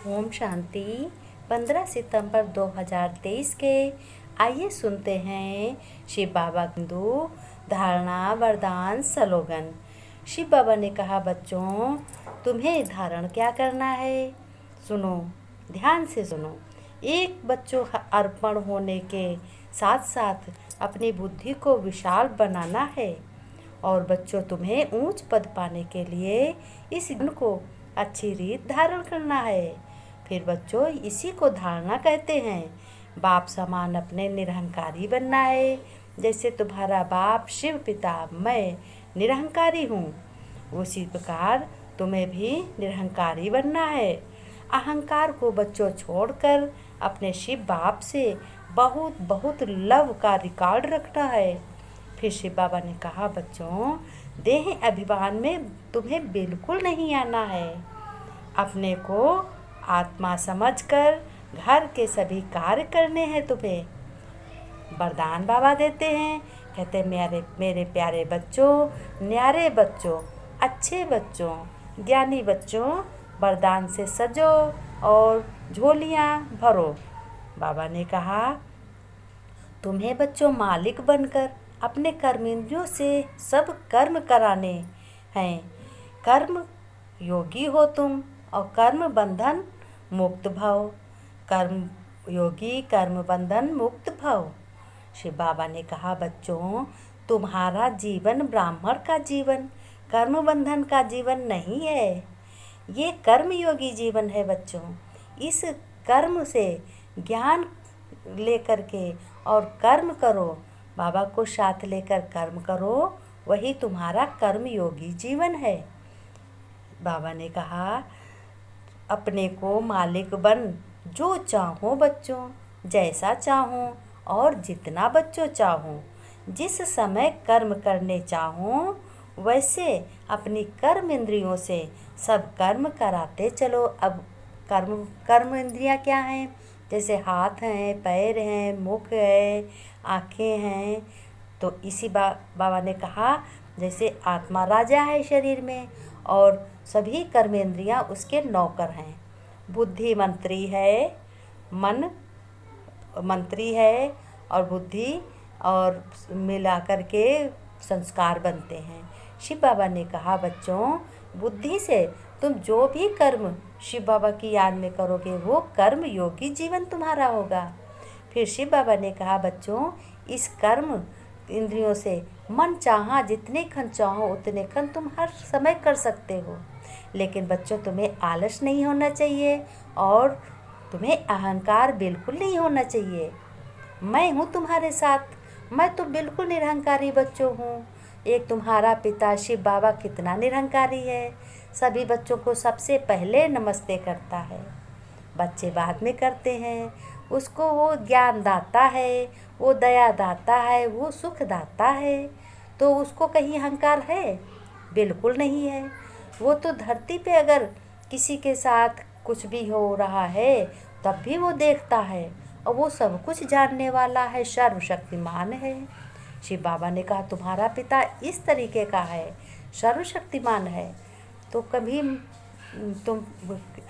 ओम शांति। 15 सितंबर 2023 के आइए सुनते हैं शिव बाबा हिंदू धारणा वरदान स्लोगन। शिव बाबा ने कहा, बच्चों तुम्हें धारण क्या करना है, सुनो, ध्यान से सुनो। एक बच्चों अर्पण होने के साथ साथ अपनी बुद्धि को विशाल बनाना है। और बच्चों तुम्हें ऊंच पद पाने के लिए इस गुण को अच्छी रीत धारण करना है। फिर बच्चों इसी को धारणा कहते हैं। बाप समान अपने निरहंकारी बनना है। जैसे तुम्हारा बाप शिव पिता मैं निरहंकारी हूँ, उसी प्रकार तुम्हें भी निरहंकारी बनना है। अहंकार को बच्चों छोड़कर अपने शिव बाप से बहुत बहुत लव का रिकॉर्ड रखना है। फिर शिव बाबा ने कहा, बच्चों देह अभिमान में तुम्हें बिल्कुल नहीं आना है। अपने को आत्मा समझकर घर के सभी कार्य करने हैं तुम्हें। वरदान बाबा देते हैं, कहते हैं, मेरे प्यारे बच्चों, न्यारे बच्चों, अच्छे बच्चों, ज्ञानी बच्चों, वरदान से सजो और झोलियाँ भरो। बाबा ने कहा, तुम्हें बच्चों मालिक बनकर अपने कर्मेंद्रियों से सब कर्म कराने हैं। कर्म योगी हो तुम और कर्म बंधन मुक्त भव। कर्म योगी कर्म बंधन मुक्त भव। शिव बाबा ने कहा, बच्चों तुम्हारा जीवन ब्राह्मण का जीवन, कर्म बंधन का जीवन नहीं है। ये कर्म योगी जीवन है बच्चों। इस कर्म से ज्ञान लेकर के और कर्म करो, बाबा को साथ लेकर कर्म करो, वही तुम्हारा कर्म योगी जीवन है। बाबा ने कहा, अपने को मालिक बन जो चाहो बच्चों, जैसा चाहो और जितना बच्चों चाहो, जिस समय कर्म करने चाहो वैसे अपनी कर्म इंद्रियों से सब कर्म कराते चलो। अब कर्म इंद्रियां क्या हैं? जैसे हाथ हैं, पैर हैं, मुख है, आँखें हैं। तो इसी बाबा ने कहा, जैसे आत्मा राजा है शरीर में और सभी कर्मेंद्रियां उसके नौकर हैं। बुद्धि मंत्री है, मन मंत्री है और बुद्धि और मिला कर के संस्कार बनते हैं। शिव बाबा ने कहा, बच्चों बुद्धि से तुम जो भी कर्म शिव बाबा की याद में करोगे वो कर्म योगी जीवन तुम्हारा होगा। फिर शिव बाबा ने कहा, बच्चों इस कर्म इंद्रियों से मन चाहा जितने खन चाहो उतने खन तुम हर समय कर सकते हो। लेकिन बच्चों तुम्हें आलस नहीं होना चाहिए और तुम्हें अहंकार बिल्कुल नहीं होना चाहिए। मैं हूँ तुम्हारे साथ, मैं तो बिल्कुल निरहंकारी बच्चों हूँ। एक तुम्हारा पिता शिव बाबा कितना निरहंकारी है, सभी बच्चों को सबसे पहले नमस्ते करता है, बच्चे बाद में करते हैं। उसको वो ज्ञान दाता है, वो दया दाता है, वो सुख दाता है। तो उसको कहीं अहंकार है? बिल्कुल नहीं है। वो तो धरती पे अगर किसी के साथ कुछ भी हो रहा है तब भी वो देखता है और वो सब कुछ जानने वाला है, सर्वशक्तिमान है। शिव बाबा ने कहा, तुम्हारा पिता इस तरीके का है, सर्वशक्तिमान है। तो कभी तुम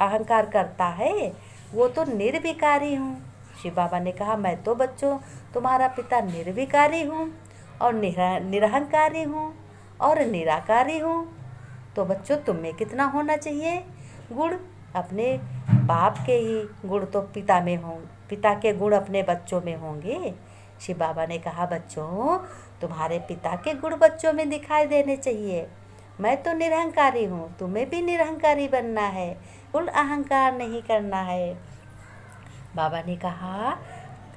अहंकार करता है? वो तो निर्विकारी हूँ। शिव बाबा ने कहा, मैं तो बच्चों तुम्हारा पिता निर्विकारी हूँ और निरहंकारी हूँ और निराकारी हूँ। तो बच्चों तुम में कितना होना चाहिए गुण? अपने बाप के ही गुण तो पिता में हों, पिता के गुण अपने बच्चों में होंगे। शिव बाबा ने कहा, बच्चों तुम्हारे पिता के गुण बच्चों में दिखाई देने चाहिए। मैं तो निरहंकारी हूँ, तुम्हें भी निरहंकारी बनना है, कुल अहंकार नहीं करना है। बाबा ने कहा,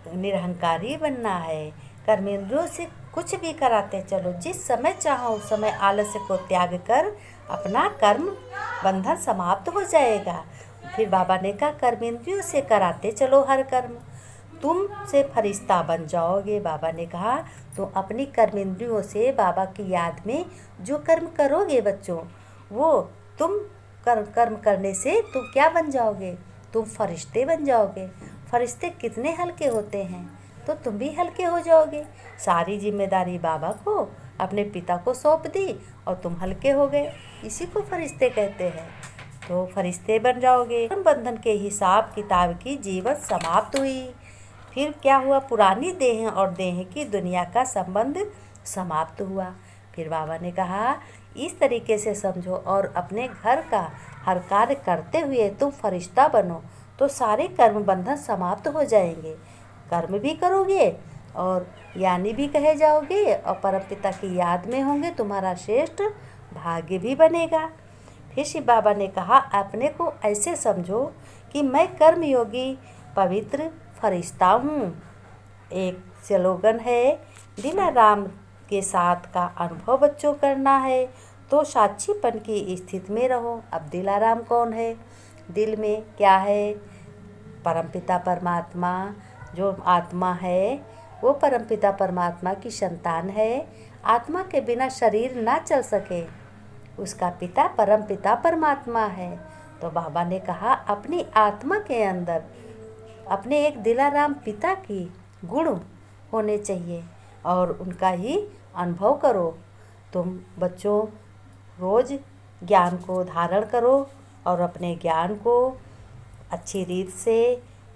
निरहंकारी बनना है, कर्मेंद्रियों से कुछ भी कराते चलो, जिस समय चाहो उस समय आलस्य को त्याग कर अपना कर्म बंधन समाप्त हो जाएगा। फिर बाबा ने कहा, कर्मेंद्रियों से कराते चलो हर कर्म, तुम से फरिश्ता बन जाओगे। बाबा ने कहा, तो अपनी कर्मेंद्रियों से बाबा की याद में जो कर्म करोगे बच्चों, वो तुम कर्म करने से तुम क्या बन जाओगे? तुम फरिश्ते बन जाओगे। फरिश्ते कितने हल्के होते हैं, तो तुम भी हल्के हो जाओगे। सारी जिम्मेदारी बाबा को, अपने पिता को सौंप दी और तुम हल्के हो गए। इसी को फरिश्ते कहते हैं। तो फरिश्ते बन जाओगे। बंधन के हिसाब किताब की जीवन समाप्त हुई। फिर क्या हुआ, पुरानी देह और देह की दुनिया का संबंध समाप्त हुआ। फिर बाबा ने कहा इस तरीके से समझो और अपने घर का हर कार्य करते हुए तुम फरिश्ता बनो तो सारे कर्म बंधन समाप्त हो जाएंगे। कर्म भी करोगे और ज्ञानी भी कहे जाओगे और परमपिता की याद में होंगे, तुम्हारा श्रेष्ठ भाग्य भी बनेगा। फिर शिव बाबा ने कहा अपने को ऐसे समझो कि मैं कर्मयोगी पवित्र फरिश्ता हूँ। एक स्लोगन है, दिलाराम के साथ का अनुभव बच्चों करना है तो साक्षीपन की स्थिति में रहो। अब दिलाराम कौन है? दिल में क्या है? परमपिता परमात्मा। जो आत्मा है वो परमपिता परमात्मा की संतान है। आत्मा के बिना शरीर ना चल सके, उसका पिता परमपिता परमात्मा है। तो बाबा ने कहा अपनी आत्मा के अंदर अपने एक दिलाराम पिता की गुण होने चाहिए और उनका ही अनुभव करो। तुम बच्चों रोज़ ज्ञान को धारण करो और अपने ज्ञान को अच्छी रीत से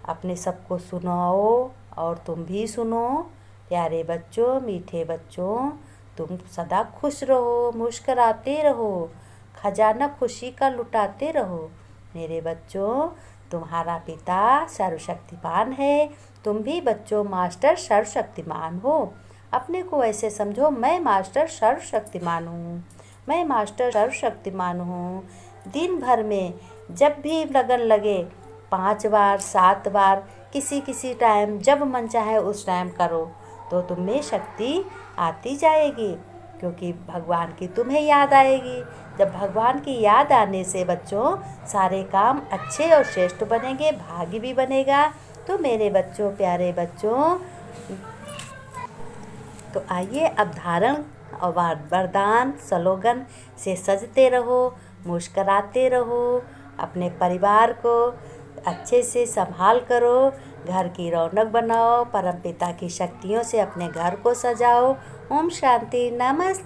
अपने सबको सुनाओ और तुम भी सुनो। प्यारे बच्चों, मीठे बच्चों, तुम सदा खुश रहो, मुस्कराते रहो, खजाना खुशी का लुटाते रहो। मेरे बच्चों, तुम्हारा पिता सर्वशक्तिमान है, तुम भी बच्चों मास्टर सर्वशक्तिमान हो। अपने को ऐसे समझो मैं मास्टर सर्वशक्तिमान हूँ, मैं मास्टर सर्वशक्तिमान हूँ। दिन भर में जब भी लगन लगे 5 बार 7 बार किसी किसी टाइम जब मन चाहे उस टाइम करो तो तुम में शक्ति आती जाएगी, क्योंकि भगवान की तुम्हें याद आएगी। जब भगवान की याद आने से बच्चों सारे काम अच्छे और श्रेष्ठ बनेंगे, भाग्य भी बनेगा। तो मेरे बच्चों, प्यारे बच्चों, तो आइए अब धारण और वरदान स्लोगन से सजते रहो, मुस्कराते रहो, अपने परिवार को अच्छे से संभाल करो, घर की रौनक बनाओ, परमपिता की शक्तियों से अपने घर को सजाओ। ओम शांति, नमस्ते।